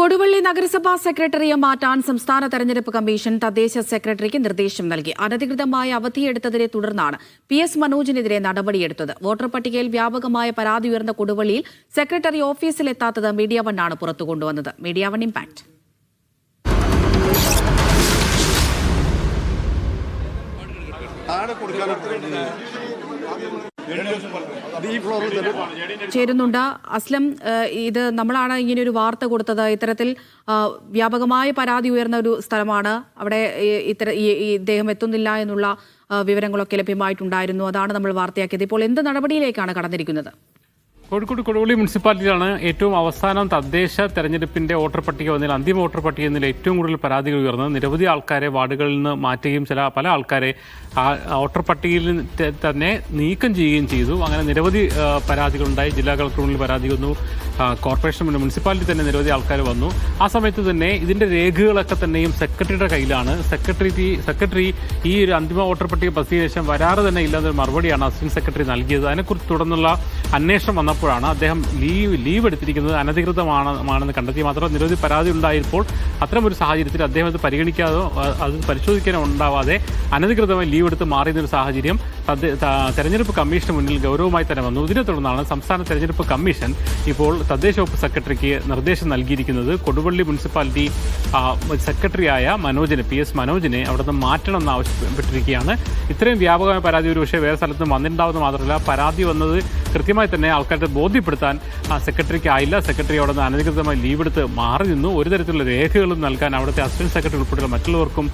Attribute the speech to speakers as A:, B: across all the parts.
A: കൊടുവള്ളി നഗരസഭാ സെക്രട്ടറിയെ മാറ്റാൻ സംസ്ഥാന തെരഞ്ഞെടുപ്പ് കമ്മീഷൻ തദ്ദേശ സെക്രട്ടറിക്ക് നിർദ്ദേശം നൽകി. അനധികൃതമായ അവധിയെടുത്തതിനെ തുടർന്നാണ് PS മനോജിനെതിരെ നടപടിയെടുത്തത്. വോട്ടർ പട്ടികയിൽ വ്യാപകമായ പരാതി ഉയർന്ന കൊടുവള്ളിയിൽ സെക്രട്ടറി ഓഫീസിലെത്താത്തത് മീഡിയ വണ്ണാണ് പുറത്തുകൊണ്ടുവന്നത്. Media one impact. ചേരുന്നുണ്ട് അസ്ലം. ഇത് നമ്മളാണ് ഇങ്ങനെ ഒരു വാർത്ത കൊടുത്തത്. ഇത്തരത്തിൽ വ്യാപകമായ പരാതി ഉയർന്ന ഒരു സ്ഥലമാണ്. അവിടെ ഇദ്ദേഹം എത്തുന്നില്ല എന്നുള്ള വിവരങ്ങളൊക്കെ ലഭ്യമായിട്ടുണ്ടായിരുന്നു. അതാണ് നമ്മൾ വാർത്തയാക്കിയത്. ഇപ്പോൾ എന്ത് നടപടിയിലേക്കാണ് കടന്നിരിക്കുന്നത്?
B: കോഴിക്കോട് കൊടുവള്ളി മുനിസിപ്പാലിറ്റിയിലാണ് ഏറ്റവും അവസാനം തദ്ദേശ തെരഞ്ഞെടുപ്പിന്റെ വോട്ടർ പട്ടിക വന്നതിൽ അന്തിമ വോട്ടർ പട്ടിക എന്നതിൽ ഏറ്റവും കൂടുതൽ പരാതികൾ ഉയർന്നത്. നിരവധി ആൾക്കാരെ വാർഡുകളിൽ നിന്ന് മാറ്റുകയും പല ആൾക്കാരെ വോട്ടർ പട്ടികയിൽ തന്നെ നീക്കം ചെയ്യുകയും ചെയ്തു. അങ്ങനെ നിരവധി പരാതികളുണ്ടായി. ജില്ലാ കളക്ടർ മുന്നിൽ പരാതി വന്നു, കോർപ്പറേഷൻ മുനിസിപ്പാലിറ്റി തന്നെ നിരവധി ആൾക്കാർ വന്നു. ആ സമയത്ത് തന്നെ ഇതിന്റെ രേഖകളൊക്കെ തന്നെയും സെക്രട്ടറിയുടെ കയ്യിലാണ്. സെക്രട്ടറി ഈ ഒരു അന്തിമ വോട്ടർ പട്ടിക പ്രസിദ്ധീകരിച്ച ശേഷം വരാറ് തന്നെ ഇല്ലാതൊരു മറുപടിയാണ് അസിസ്റ്റന്റ് സെക്രട്ടറി നൽകിയത്. അതിനെക്കുറിച്ച് തുടർന്നുള്ള അന്വേഷണം വന്നപ്പോഴാണ് അദ്ദേഹം ലീവ് എടുത്തിരിക്കുന്നത് അനധികൃതമാണെന്ന് കണ്ടെത്തി. മാത്രമല്ല നിരവധി പരാതി ഉണ്ടായപ്പോൾ അത്തരമൊരു സാഹചര്യത്തിൽ അദ്ദേഹം അത് പരിഗണിക്കാതോ അത് പരിശോധിക്കാനോ ഉണ്ടാവാതെ അനധികൃതമായി ലീവ് എടുത്ത് മാറിയൊരു സാഹചര്യം തെരഞ്ഞെടുപ്പ് കമ്മീഷന് മുന്നിൽ ഗൗരവമായി തന്നെ വന്നു. ഇതിനെ തുടർന്നാണ് സംസ്ഥാന തെരഞ്ഞെടുപ്പ് കമ്മീഷൻ ഇപ്പോൾ തദ്ദേശ വകുപ്പ് സെക്രട്ടറിക്ക് നിർദ്ദേശം നൽകിയിരിക്കുന്നത്. കൊടുവള്ളി മുനിസിപ്പാലിറ്റി സെക്രട്ടറിയായ മനോജിനെ PS മനോജിനെ അവിടെ നിന്ന് മാറ്റണമെന്ന് ആവശ്യപ്പെട്ടിരിക്കുകയാണ്. ഇത്രയും വ്യാപകമായ പരാതി ഒരു പക്ഷേ വേറെ സ്ഥലത്ത് വന്നിട്ടുണ്ടാവുന്നത് മാത്രമല്ല, പരാതി വന്നത് കൃത്യമായി തന്നെ ആൾക്കാരുടെ ബോധ്യപ്പെടുത്താൻ സെക്രട്ടറിക്ക് ആയില്ല. സെക്രട്ടറി അവിടെ നിന്ന് അനധികൃതമായി ലീവ് എടുത്ത് മാറി നിന്നു. ഒരു തരത്തിലുള്ള രേഖകളും നൽകാൻ അവിടുത്തെ അസിസ്റ്റന്റ് സെക്രട്ടറി ഉൾപ്പെടെയുള്ള മറ്റുള്ളവർക്കും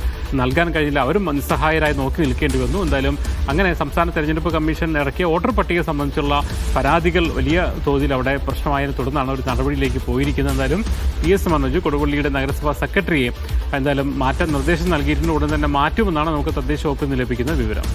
B: നൽകാൻ കഴിഞ്ഞില്ല. അവരും നിസ്സഹായരായി നോക്കി നിൽക്കേണ്ടി വന്നു. എന്തായാലും അങ്ങനെ സംസ്ഥാന തെരഞ്ഞെടുപ്പ് കമ്മീഷൻ ഇറക്കിയ വോട്ടർ പട്ടിക സംബന്ധിച്ചുള്ള പരാതികൾ വലിയ തോതിൽ അവിടെ പ്രശ്നമായതിനെ തുടർന്നാണ് ഒരു നടപടിയിലേക്ക് പോയിരിക്കുന്നത്. എന്തായാലും PS മനോജ് കൊടുവള്ളിയുടെ നഗരസഭാ സെക്രട്ടറിയെ എന്തായാലും മാറ്റാൻ നിർദ്ദേശം നൽകിയിട്ടുണ്ട്. ഉടൻ തന്നെ മാറ്റുമെന്നാണ് നമുക്ക് തദ്ദേശ വകുപ്പിൽ നിന്ന് ലഭിക്കുന്ന വിവരം.